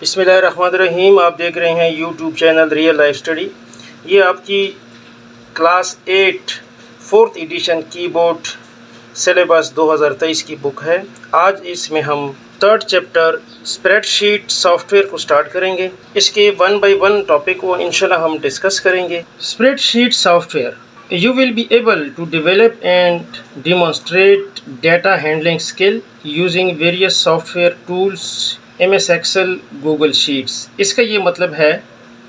बिस्मिल्लाहिर्रहमानिर्रहीम। आप देख रहे हैं YouTube channel real life study. ये आपकी class 8 4th addition keyboard syllabus 2023 की बुक है। आज इसमें हम 3rd चैप्टर स्प्रेडशीट सॉफ्टवेयर को स्टार्ट करेंगे। इसके 1 बाय 1 टॉपिक को इंशाल्लाह हम डिस्कस करेंगे। Spreadsheet software, you will be able to develop and demonstrate data handling skill using various software tools, MS Excel, Google Sheets। इसका ये मतलब है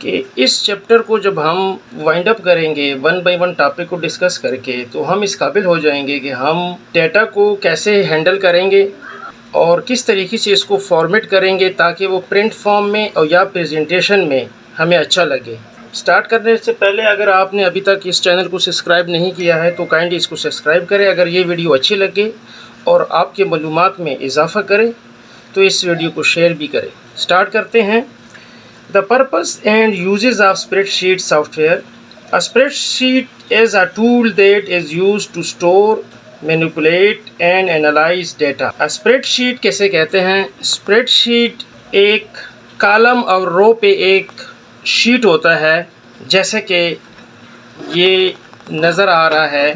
कि इस चैप्टर को जब हम वाइंड अप करेंगे 1 बाय 1 टॉपिक को डिस्कस करके, तो हम इस काबिल हो जाएंगे कि हम डेटा को कैसे हैंडल करेंगे और किस तरीके से इसको फॉर्मेट करेंगे ताकि वो प्रिंट फॉर्म में और या प्रेजेंटेशन में हमें अच्छा लगे। स्टार्ट करने से पहले अगर आपने अभी तक इस चैनल को सब्सक्राइब नहीं किया है तो काइंडली इसको सब्सक्राइब करें। अगर ये वीडियो अच्छी लगे और आपके मालूमात में इजाफ़ा करे तो इस वीडियो को शेयर भी करें। स्टार्ट करते हैं। The purpose and uses of spreadsheet software. A spreadsheet is a tool that is used to store, manipulate and analyse data. Spreadsheet कैसे कहते हैं? स्प्रेडशीट एक कॉलम और रो पे एक शीट होता है, जैसे कि ये नज़र आ रहा है,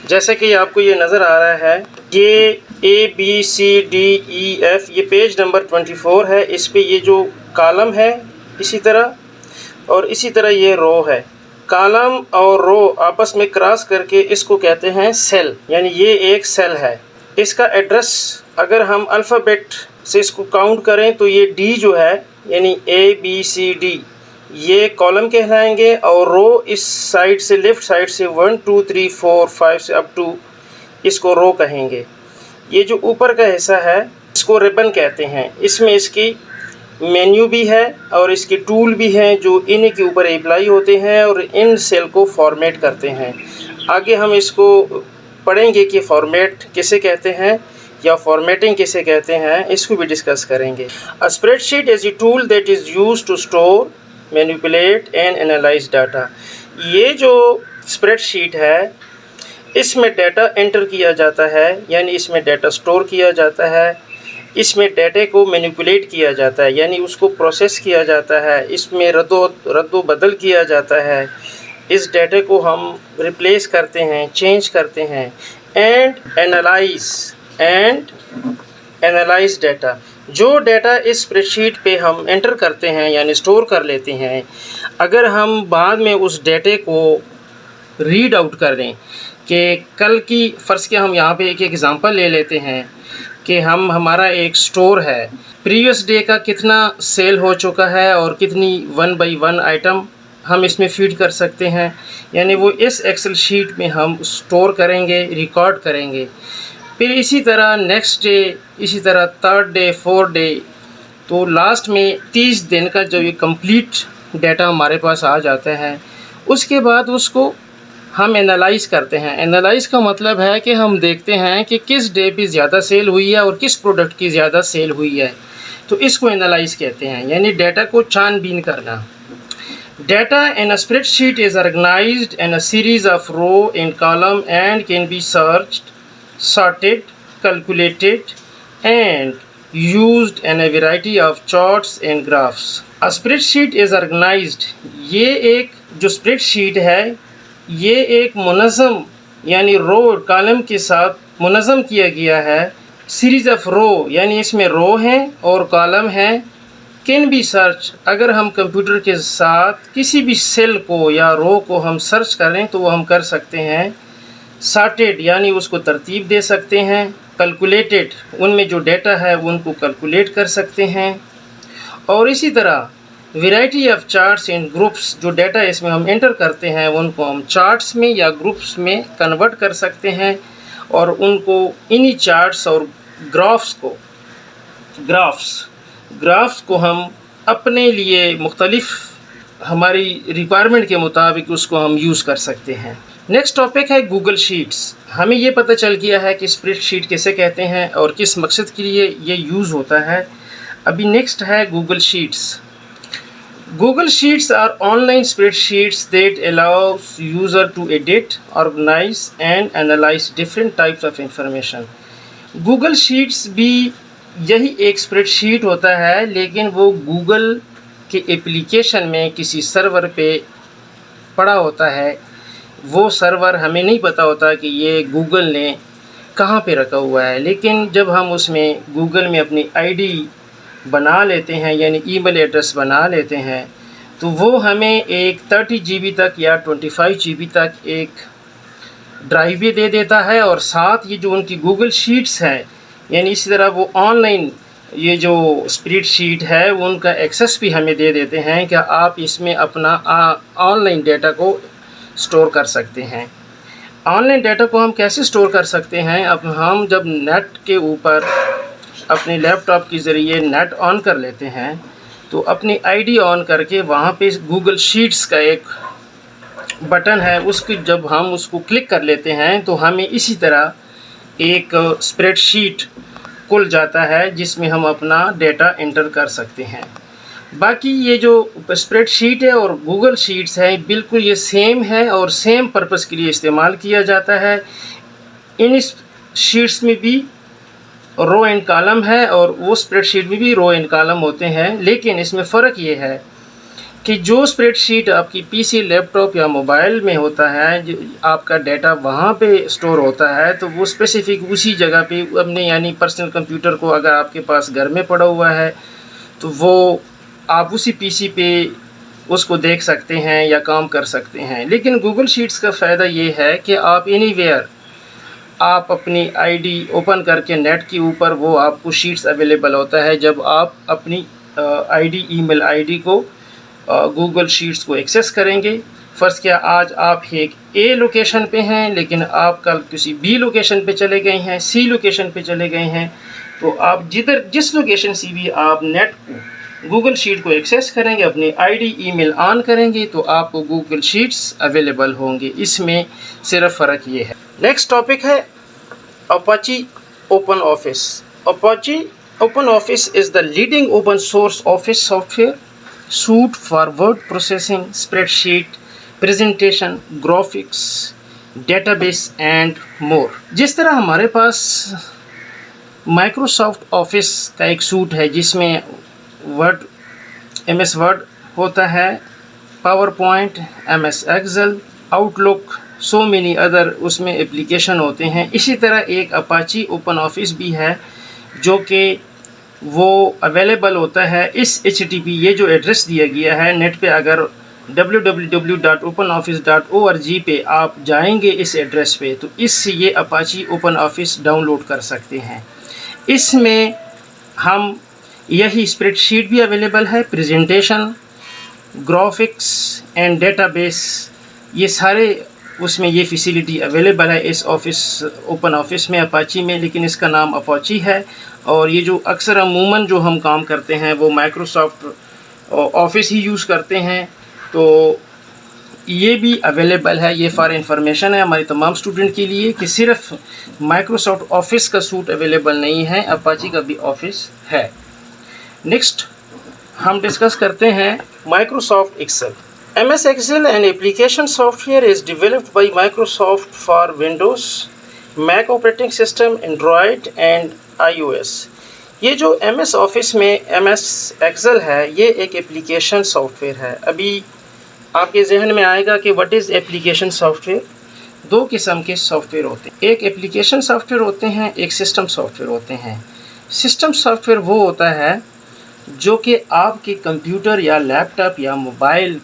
जैसे कि आपको ये नज़र आ रहा है। ये ABCDEF, ये पेज नंबर 24 है। इस पे ये जो कॉलम है इसी तरह, और इसी तरह ये रो है। कॉलम और रो आपस में क्रॉस करके इसको कहते हैं सेल, यानी ये एक सेल है। इसका एड्रेस अगर हम अल्फ़ाबेट से इसको काउंट करें तो ये D जो है, यानी ABCD, ये कॉलम कहलाएंगे, और रो इस साइड से, लेफ़्ट साइड से 1 2 3 4 5 से अप टू इसको रो कहेंगे। ये जो ऊपर का हिस्सा है इसको रिबन कहते हैं। इसमें इसकी मेन्यू भी है और इसके टूल भी हैं जो इन्हीं के ऊपर अप्लाई होते हैं और इन सेल को फॉर्मेट करते हैं। आगे हम इसको पढ़ेंगे कि फॉर्मेट किसे कहते हैं या फॉर्मेटिंग किसे कहते हैं, इसको भी डिस्कस करेंगे। A spreadsheet is a tool that is used to store, manipulate and analyse data. ये जो स्प्रेडशीट है इसमें डाटा एंटर किया जाता है, यानी इसमें डाटा स्टोर किया जाता है। इसमें डाटे को मैनिपुलेट किया जाता है, यानी उसको प्रोसेस किया जाता है। इसमें रद्दो बदल किया जाता है। इस डाटे को हम रिप्लेस करते हैं, चेंज करते हैं। एंड एनालाइज डाटा, जो डाटा इस स्प्रेडशीट पे हम एंटर करते हैं यानी स्टोर कर लेते हैं, अगर हम बाद में उस डाटे को रीड आउट करें कि कल की, फ़र्ज़ के हम यहाँ पे एक एग्ज़ाम्पल ले लेते हैं कि हमारा एक स्टोर है, प्रीवियस डे का कितना सेल हो चुका है और कितनी 1 बाय 1 आइटम हम इसमें फीड कर सकते हैं, यानी वो इस एक्सेल शीट में हम स्टोर करेंगे, रिकॉर्ड करेंगे। फिर इसी तरह नेक्स्ट डे, इसी तरह 3rd डे, 4th डे, तो लास्ट में 30 दिन का जो ये कंप्लीट डाटा हमारे पास आ जाता है, उसके बाद उसको हम एनालाइज़ करते हैं। एनालाइज़ का मतलब है कि हम देखते हैं कि किस डे पे ज़्यादा सेल हुई है और किस प्रोडक्ट की ज़्यादा सेल हुई है, तो इसको एनालाइज़ कहते हैं, यानी डाटा को छानबीन करना। Data in a spreadsheet is organized in a series of row and column and can be searched, sorted, calculated and used in a variety of charts and graphs. A spreadsheet is organized, ये एक जो spreadsheet है ये एक मुनज़्ज़म, यानी रो और column के साथ मुनज़्ज़म किया गया है। सीरीज़ ऑफ रो, यानी इसमें रो हैं और कॉलम हैं। कैन बी सर्च, अगर हम कंप्यूटर के साथ किसी भी सेल को या रो को हम सर्च करें तो वो हम कर सकते हैं। सॉर्टेड, यानी उसको तरतीब दे सकते हैं। कैलकुलेटेड, उनमें जो डेटा है उनको कैलकुलेट कर सकते हैं। और इसी तरह variety of charts and groups, जो डेटा इसमें हम एंटर करते हैं उनको हम चार्ट्स में या ग्रुप्स में कन्वर्ट कर सकते हैं और उनको इन्हीं चार्ट्स और ग्राफ्स को हम अपने लिए मुख्तलिफ हमारी रिक्वायरमेंट के मुताबिक उसको हम यूज़ कर सकते हैं। नेक्स्ट टॉपिक है गूगल शीट्स। हमें ये पता चल गया है कि स्प्रेडशीट किसे कहते हैं और किस मकसद के लिए ये यूज़ होता है। अभी नेक्स्ट है Google sheets. Google Sheets are online spreadsheets that allows user to edit, organize and analyze different types of information. Google Sheets भी यही एक स्प्रेडशीट होता है, लेकिन वो गूगल के एप्लीकेशन में किसी सर्वर पे पड़ा होता है। वो सर्वर हमें नहीं पता होता कि ये गूगल ने कहाँ पे रखा हुआ है, लेकिन जब हम उसमें गूगल में अपनी आईडी बना लेते हैं, यानी ईमेल एड्रेस बना लेते हैं, तो वो हमें एक 30 GB तक या 25 GB तक एक ड्राइव भी दे देता है, और साथ ये जो उनकी गूगल शीट्स है, यानी इसी तरह वो ऑनलाइन ये जो स्प्रेडशीट है उनका एक्सेस भी हमें दे देते हैं कि आप इसमें अपना ऑनलाइन डेटा को स्टोर कर सकते हैं। ऑनलाइन डेटा को हम कैसे स्टोर कर सकते हैं? अब हम जब नेट के ऊपर अपने लैपटॉप के ज़रिए नेट ऑन कर लेते हैं, तो अपनी आईडी ऑन करके वहाँ पे गूगल शीट्स का एक बटन है, उसकी जब हम उसको क्लिक कर लेते हैं तो हमें इसी तरह एक स्प्रेडशीट खुल जाता है जिसमें हम अपना डेटा एंटर कर सकते हैं। बाकी ये जो स्प्रेडशीट है और गूगल शीट्स है बिल्कुल ये सेम है और सेम पर्पस के लिए इस्तेमाल किया जाता है। इन शीट्स में भी रो एंड कॉलम है और वो स्प्रेडशीट में भी रो एंड कॉलम होते हैं, लेकिन इसमें फ़र्क ये है कि जो स्प्रेडशीट आपकी पीसी, लैपटॉप या मोबाइल में होता है, जो आपका डेटा वहाँ पे स्टोर होता है, तो वो स्पेसिफ़िक उसी जगह पे अपने यानी पर्सनल कंप्यूटर को अगर आपके पास घर में पड़ा हुआ है तो वो आप उसी पीसी पे उसको देख सकते हैं या काम कर सकते हैं। लेकिन गूगल शीट्स का फ़ायदा ये है कि आप एनीवेयर आप अपनी आईडी ओपन करके नेट के ऊपर वो आपको शीट्स अवेलेबल होता है। जब आप अपनी आईडी, ईमेल आईडी को गूगल शीट्स को एक्सेस करेंगे, फ़र्ज़ किया आज आप एक ए लोकेशन पे हैं लेकिन आप कल किसी बी लोकेशन पे चले गए हैं, सी लोकेशन पे चले गए हैं, तो आप जिस लोकेशन से भी आप नेट को गूगल शीट को एक्सेस करेंगे, अपनी आईडी, ईमेल ऑन करेंगे तो आपको गूगल शीट्स अवेलेबल होंगे। इसमें सिर्फ फ़र्क ये है। नेक्स्ट टॉपिक है Apache open office. Apache open office is the leading open source office software suit for word processing, spreadsheet, presentation, graphics, database and more. जिस तरह हमारे पास माइक्रोसॉफ्ट ऑफिस का एक सूट है जिसमें वर्ड, MS वर्ड होता है, PowerPoint, MS Excel, Outlook, so many other उसमें एप्लीकेशन होते हैं। इसी तरह एक अपाची ओपन ऑफिस भी है जो कि वो अवेलेबल होता है इस HTTP, ये जो एड्रेस दिया गया है नेट पे, अगर www.openoffice.org पे आप जाएंगे इस एड्रेस पे तो इससे ये अपाची ओपन ऑफिस डाउनलोड कर सकते हैं। इसमें हम यही स्प्रेडशीट भी अवेलेबल है, प्रेजेंटेशन, ग्राफिक्स एंड डेटाबेस, ये सारे उसमें ये फैसिलिटी अवेलेबल है इस ऑफिस, ओपन ऑफिस में, अपाची में, लेकिन इसका नाम अपाची है। और ये जो अक्सर अमूमन जो हम काम करते हैं वो माइक्रोसॉफ्ट ऑफिस ही यूज़ करते हैं, तो ये भी अवेलेबल है। ये फॉर इंफॉर्मेशन है हमारे तमाम स्टूडेंट के लिए कि सिर्फ माइक्रोसॉफ्ट ऑफिस का सूट अवेलेबल नहीं है, अपाची का भी ऑफिस है। नेक्स्ट हम डिस्कस करते हैं Microsoft Excel. MS Excel an application software is developed by Microsoft for Windows, Mac operating system, Android and iOS। ये जो MS ऑफिस में MS Excel है ये एक एप्लीकेशन सॉफ्टवेयर है। अभी आपके जहन में आएगा कि व्हाट इज़ एप्लीकेशन सॉफ्टवेयर। दो किस्म के सॉफ्टवेयर होते हैं, एक एप्लीकेशन सॉफ्टवेयर होते हैं, एक सिस्टम सॉफ्टवेयर होते हैं। सिस्टम सॉफ्टवेयर वो होता है जो कि आपके कंप्यूटर या लैपटॉप या मोबाइल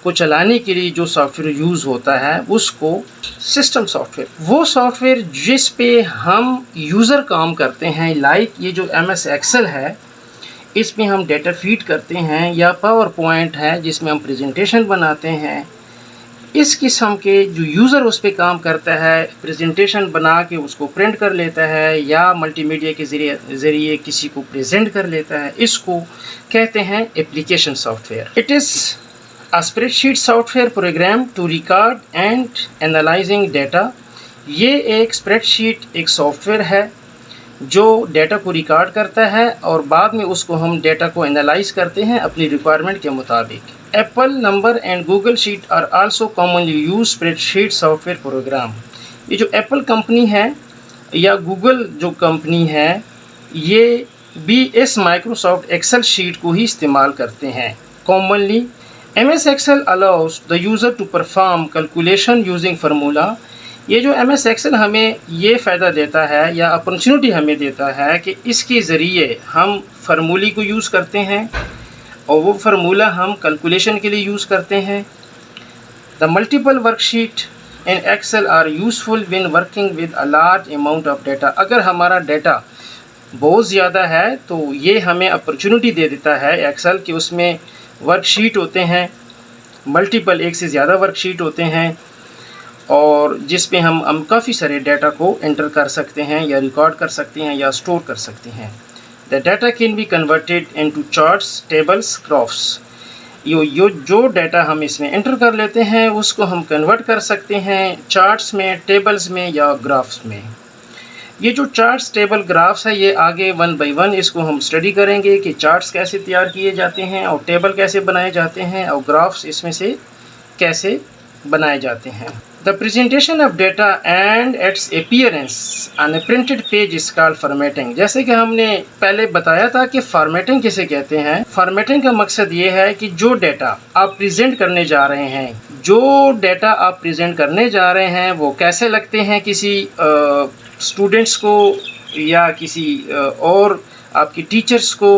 को चलाने के लिए जो सॉफ्टवेयर यूज़ होता है उसको सिस्टम सॉफ्टवेयर, वो सॉफ्टवेयर जिस पे हम यूज़र काम करते हैं, लाइक ये जो MS एक्सेल है इसमें हम डेटा फीड करते हैं, या पावर पॉइंट है जिसमें हम प्रेजेंटेशन बनाते हैं। इस किस्म के जो यूज़र उस पर काम करता है, प्रेजेंटेशन बना के उसको प्रिंट कर लेता है या मल्टीमीडिया के ज़रिए किसी को प्रेजेंट कर लेता है, इसको कहते हैं application software. It is a spreadsheet software program to record and analyzing data। ये एक स्प्रेडशीट एक सॉफ्टवेयर है जो डेटा को रिकॉर्ड करता है और बाद में उसको हम डेटा को एनालाइज करते हैं अपनी रिक्वायरमेंट के मुताबिक। Apple number and Google sheet are also commonly use spreadsheet software program. ये जो एप्पल कंपनी है या गूगल जो कंपनी है ये भी इस माइक्रोसॉफ्ट एक्सेल शीट को ही इस्तेमाल करते हैं। Commonly MS Excel allows the user to perform calculation using formula। ये जो MS Excel हमें ये फ़ायदा देता है या अपॉर्चुनिटी हमें देता है कि इसके ज़रिए हम फार्मूले को यूज़ करते हैं और वो फार्मूला हम कैलकुलेशन के लिए यूज़ करते हैं। The multiple worksheet in Excel are useful when working with a large amount of data. अगर हमारा डेटा बहुत ज़्यादा है तो ये हमें अपॉर्चुनिटी दे देता है एक्सेल कि उसमें वर्कशीट होते हैं, मल्टीपल एक से ज़्यादा वर्कशीट होते हैं और जिस पे हम काफ़ी सारे डाटा को एंटर कर सकते हैं या रिकॉर्ड कर सकते हैं या स्टोर कर सकते हैं। The data can be converted into charts, tables, graphs. यो जो डाटा हम इसमें एंटर कर लेते हैं उसको हम कन्वर्ट कर सकते हैं चार्ट्स में, टेबल्स में या ग्राफ्स में। ये जो चार्ट्स, टेबल, ग्राफ्स है ये आगे 1 बाय 1 इसको हम स्टडी करेंगे कि चार्ट्स कैसे तैयार किए जाते हैं और टेबल कैसे बनाए जाते हैं और ग्राफ्स इसमें से कैसे बनाए जाते हैं। The presentation of data and it's appearance on A printed page is called formatting. जैसे कि हमने पहले बताया था कि फॉर्मेटिंग किसे कहते हैं। फॉर्मेटिंग का मकसद ये है कि जो डाटा आप प्रेजेंट करने जा रहे हैं, वो कैसे लगते हैं किसी स्टूडेंट्स को या किसी और आपकी टीचर्स को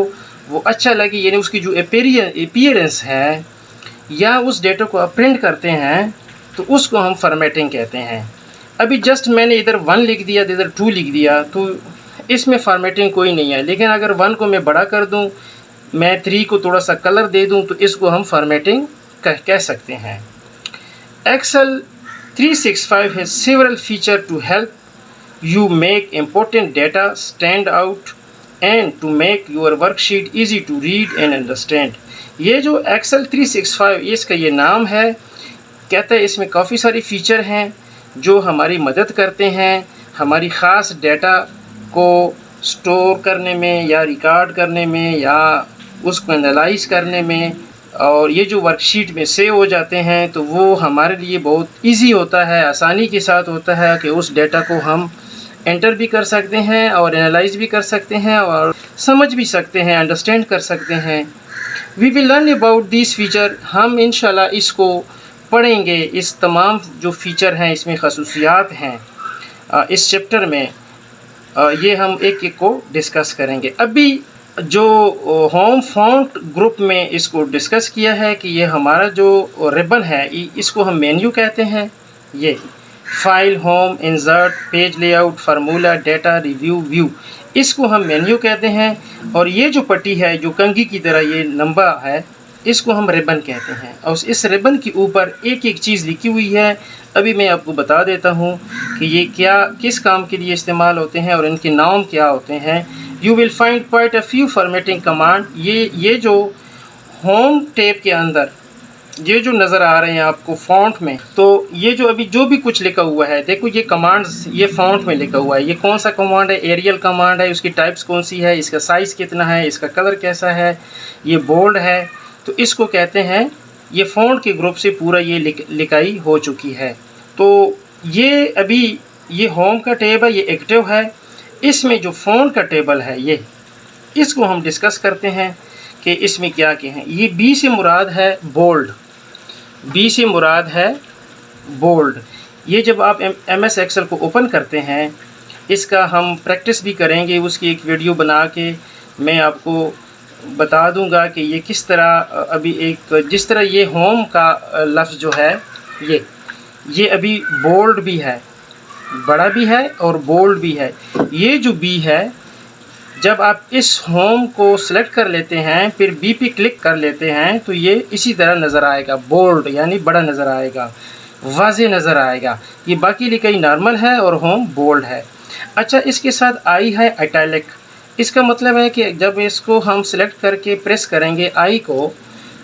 वो अच्छा लगे, यानी उसकी जो अपीयरेंस है या उस डेटा को आप प्रिंट करते हैं तो उसको हम फॉर्मेटिंग कहते हैं। अभी जस्ट मैंने इधर 1 लिख दिया, इधर 2 लिख दिया तो इसमें फॉर्मेटिंग कोई नहीं है। लेकिन अगर 1 को मैं बड़ा कर दूं, मैं 3 को थोड़ा सा कलर दे दूं तो इसको हम फॉर्मेटिंग कह सकते हैं। Excel 365 has several feature to help you make important data stand out and to make your worksheet easy to read and understand। ये जो Excel 365 इसका ये नाम है, कहता है इसमें काफ़ी सारी फ़ीचर हैं जो हमारी मदद करते हैं हमारी ख़ास डेटा को स्टोर करने में या रिकॉर्ड करने में या उसको एनालाइज करने में, और ये जो वर्कशीट में सेव हो जाते हैं तो वो हमारे लिए बहुत इजी होता है, आसानी के साथ होता है कि उस डेटा को हम एंटर भी कर सकते हैं और एनालाइज भी कर सकते हैं और समझ भी सकते हैं, अंडरस्टैंड कर सकते हैं। We will learn about this feature. हम इंशाल्लाह इसको पढ़ेंगे, इस तमाम जो फ़ीचर हैं इसमें खसूसियात हैं इस चैप्टर में, ये हम एक एक को डिस्कस करेंगे। अभी जो होम फ़ॉन्ट ग्रुप में इसको डिस्कस किया है कि ये हमारा जो रिबन है इसको हम मेन्यू कहते हैं। ये file, home, insert, page layout, formula, data, review, view, इसको हम मेन्यू कहते हैं। और ये जो पट्टी है जो कंघी की तरह ये लंबा है इसको हम रिबन कहते हैं। और इस रिबन के ऊपर एक एक चीज़ लिखी हुई है। अभी मैं आपको बता देता हूँ कि ये किस काम के लिए इस्तेमाल होते हैं और इनके नाम क्या होते हैं। You will find quite a few formatting command. ये जो होम टैब के अंदर ये जो नज़र आ रहे हैं आपको फ़ॉन्ट में, तो ये जो अभी जो भी कुछ लिखा हुआ है, देखो ये कमांड्स ये फ़ॉन्ट में लिखा हुआ है। ये कौन सा कमांड है? एरियल कमांड है। उसकी टाइप्स कौन सी है, इसका साइज़ कितना है, इसका कलर कैसा है, ये बोल्ड है, तो इसको कहते हैं। ये फ़ॉन्ट के ग्रुप से पूरा ये लिखाई हो चुकी है। तो ये अभी ये होम का टैब है, ये एक्टिव है। इसमें जो फ़ॉन्ट का टेबल है ये इसको हम डिस्कस करते हैं कि इसमें क्या क्या है। ये बी से मुराद है बोल्ड, बी से मुराद है बोल्ड। ये जब आप MS एक्सेल को ओपन करते हैं, इसका हम प्रैक्टिस भी करेंगे, उसकी एक वीडियो बना के मैं आपको बता दूंगा कि ये किस तरह अभी एक जिस तरह ये होम का लफ्ज़ जो है ये अभी बोल्ड भी है, बड़ा भी है और बोल्ड भी है। ये जो बी है, जब आप इस होम को सिलेक्ट कर लेते हैं फिर बी पे क्लिक कर लेते हैं तो ये इसी तरह नज़र आएगा, बोल्ड यानी बड़ा नज़र आएगा, वाज़े नज़र आएगा। ये बाकी लिखाई नॉर्मल है और होम बोल्ड है। अच्छा, इसके साथ आई है इटैलिक। इसका मतलब है कि जब इसको हम सिलेक्ट करके प्रेस करेंगे आई को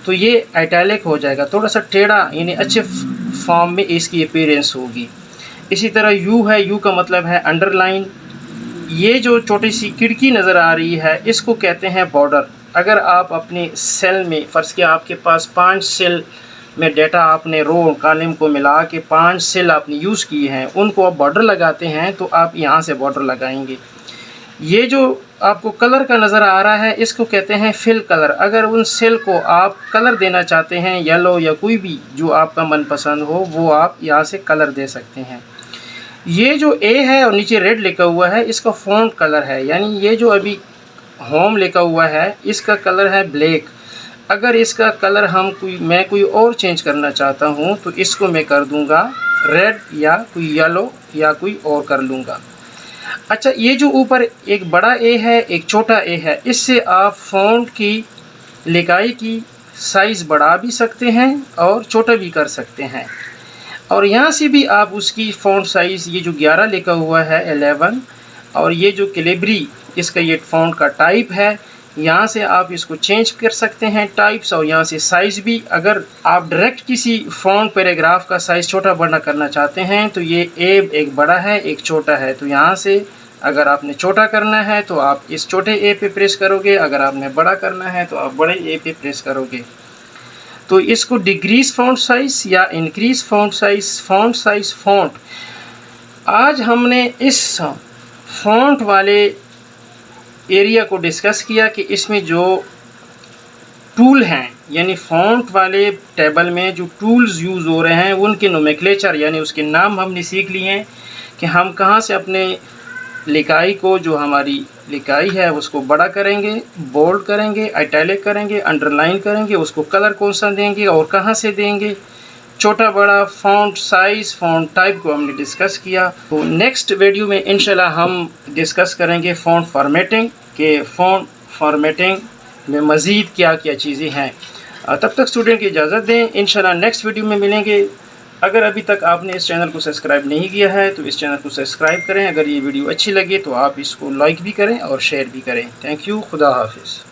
तो ये इटैलिक हो जाएगा, थोड़ा सा टेढ़ा यानी अच्छे फॉर्म में इसकी अपीयरेंस होगी। इसी तरह यू है, यू का मतलब है अंडरलाइन। ये जो छोटी सी खिड़की नज़र आ रही है इसको कहते हैं बॉर्डर। अगर आप अपने सेल में फ़र्ज़ किया आपके पास 5 सेल में डाटा आपने रो कॉलम को मिला के 5 सेल आपने यूज़ किए हैं, उनको आप बॉर्डर लगाते हैं तो आप यहाँ से बॉर्डर लगाएंगे। ये जो आपको कलर का नज़र आ रहा है इसको कहते हैं फिल कलर। अगर उन सेल को आप कलर देना चाहते हैं, येलो या कोई भी जो आपका मनपसंद हो, वो आप यहाँ से कलर दे सकते हैं। ये जो ए है और नीचे रेड लिखा हुआ है, इसका फ़ॉन्ट कलर है, यानी ये जो अभी होम लिखा हुआ है इसका कलर है ब्लैक। अगर इसका कलर मैं कोई और चेंज करना चाहता हूँ तो इसको मैं कर दूँगा रेड या कोई येलो या कोई और कर लूँगा। अच्छा, ये जो ऊपर एक बड़ा ए है, एक छोटा ए है, इससे आप फ़ॉन्ट की लिखाई की साइज़ बढ़ा भी सकते हैं और छोटा भी कर सकते हैं। और यहाँ से भी आप उसकी फ़ॉन्ट साइज़, ये जो 11 लिखा हुआ है 11, और ये जो कैलिबरी इसका ये फ़ॉन्ट का टाइप है, यहाँ से आप इसको चेंज कर सकते हैं टाइप्स, और यहाँ से साइज़ भी। अगर आप डायरेक्ट किसी फ़ॉन्ट पैराग्राफ का साइज़ छोटा बड़ा करना चाहते हैं तो ये ए एक बड़ा है एक छोटा है, तो यहाँ से अगर आपने छोटा करना है तो आप इस छोटे ए पे प्रेस करोगे, अगर आपने बड़ा करना है तो आप बड़े ए पे प्रेस करोगे। तो इसको डिक्रीज़ फ़ॉन्ट साइज़ या इंक्रीज़ फ़ॉन्ट साइज़ फ़ॉन्ट। आज हमने इस फ़ॉन्ट वाले एरिया को डिस्कस किया कि इसमें जो टूल हैं, यानी फ़ॉन्ट वाले टेबल में जो टूल्स यूज़ हो रहे हैं उनके नोमेक्लेचर यानी उसके नाम हमने सीख लिए हैं कि हम कहाँ से अपने लिखाई को, जो हमारी लिखाई है उसको बड़ा करेंगे, बोल्ड करेंगे, इटैलिक करेंगे, अंडरलाइन करेंगे, उसको कलर कौन सा देंगे और कहाँ से देंगे, छोटा बड़ा फ़ॉन्ट साइज़ फ़ॉन्ट टाइप को हमने डिस्कस किया। तो नेक्स्ट वीडियो में इंशाल्लाह हम डिस्कस करेंगे फ़ॉन्ट फॉर्मेटिंग के फ़ॉन्ट फॉर्मेटिंग में मज़ीद क्या क्या चीज़ें हैं। तब तक स्टूडेंट की इजाज़त दें, इंशाल्लाह नेक्स्ट वीडियो में मिलेंगे। अगर अभी तक आपने इस चैनल को सब्सक्राइब नहीं किया है तो इस चैनल को सब्सक्राइब करें। अगर ये वीडियो अच्छी लगे तो आप इसको लाइक भी करें और शेयर भी करें। थैंक यू, खुदा हाफिज़।